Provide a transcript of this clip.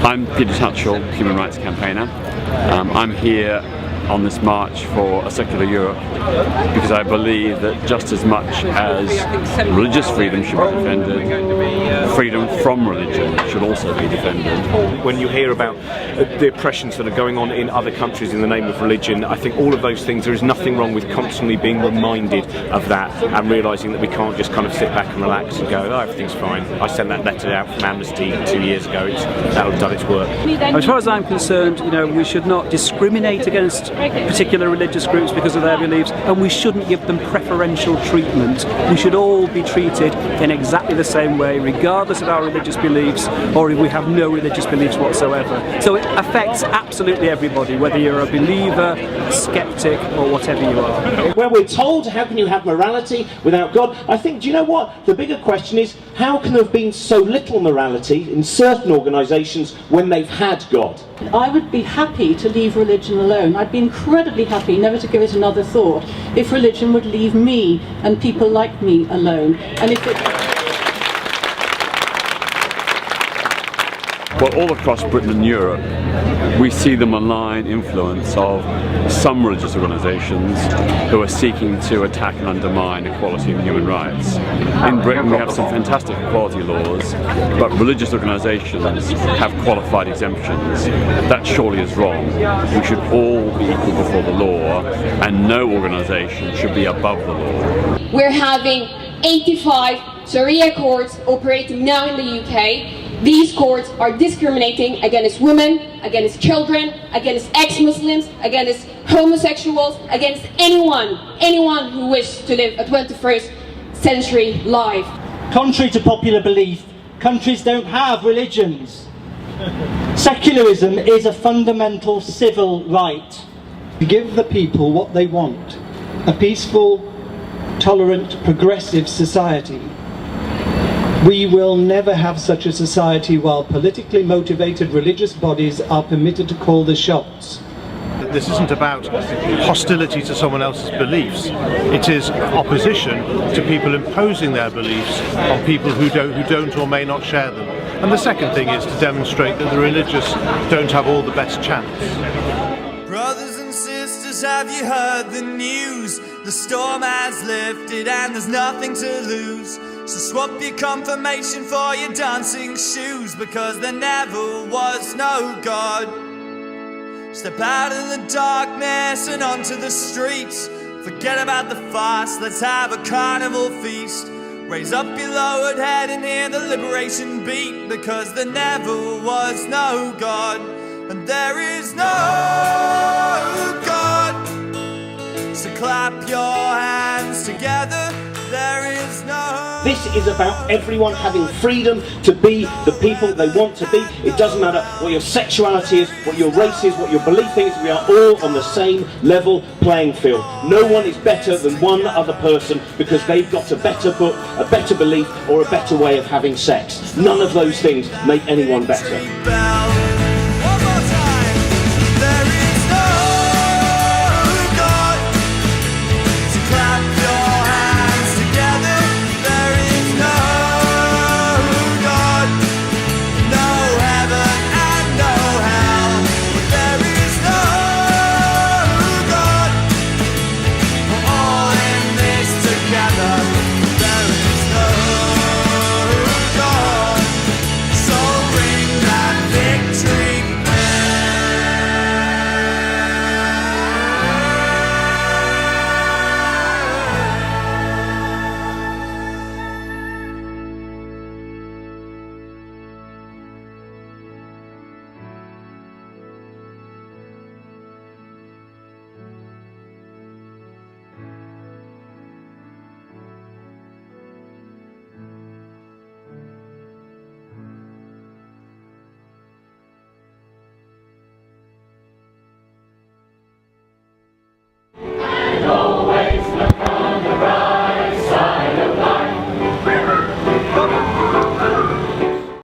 I'm Peter Tutchell, human rights campaigner. I'm here on this march for a secular Europe because I believe that just as much as religious freedom should be defended, freedom from religion should also be defended. When you hear about the oppressions that are going on in other countries in the name of religion, I think all of those things, there is nothing wrong with constantly being reminded of that and realising that we can't just kind of sit back and relax and go, oh, everything's fine. I sent that letter out from Amnesty 2 years ago, that'll have done its work. As far as I'm concerned, we should not discriminate against particular religious groups because of their beliefs, and we shouldn't give them preferential treatment. We should all be treated in exactly the same way, regardless of our religious beliefs, or if we have no religious beliefs whatsoever. So it affects absolutely everybody, whether you're a believer, a skeptic, or whatever you are. Where we're told, how can you have morality without God? I think, do you know what? The bigger question is, how can there have been so little morality in certain organisations when they've had God? I would be happy to leave religion alone. I'd be incredibly happy never to give it another thought if religion would leave me and people like me alone. And if it... Well, all across Britain and Europe, we see the malign influence of some religious organisations who are seeking to attack and undermine equality and human rights. In Britain we have some fantastic equality laws, but religious organisations have qualified exemptions. That surely is wrong. We should all be equal before the law, and no organisation should be above the law. We're having 85 Sharia courts operating now in the UK. These courts are discriminating against women, against children, against ex-Muslims, against homosexuals, against anyone who wishes to live a 21st century life. Contrary to popular belief, countries don't have religions. Secularism is a fundamental civil right. Give the people what they want: a peaceful, tolerant, progressive society. We will never have such a society while politically motivated religious bodies are permitted to call the shots. This isn't about hostility to someone else's beliefs. It is opposition to people imposing their beliefs on people who don't or may not share them. And the second thing is to demonstrate that the religious don't have all the best chance. Brothers and sisters, have you heard the news? The storm has lifted and there's nothing to lose. So swap your confirmation for your dancing shoes, because there never was no God. Step out of the darkness and onto the streets. Forget about the fast, let's have a carnival feast. Raise up your lowered head and hear the liberation beat, because there never was no God, and there is no God. So clap your hands together, there is no... This is about everyone having freedom to be the people they want to be. It doesn't matter what your sexuality is, what your race is, what your belief is. We are all on the same level playing field. No one is better than one other person because they've got a better book, a better belief, or a better way of having sex. None of those things make anyone better.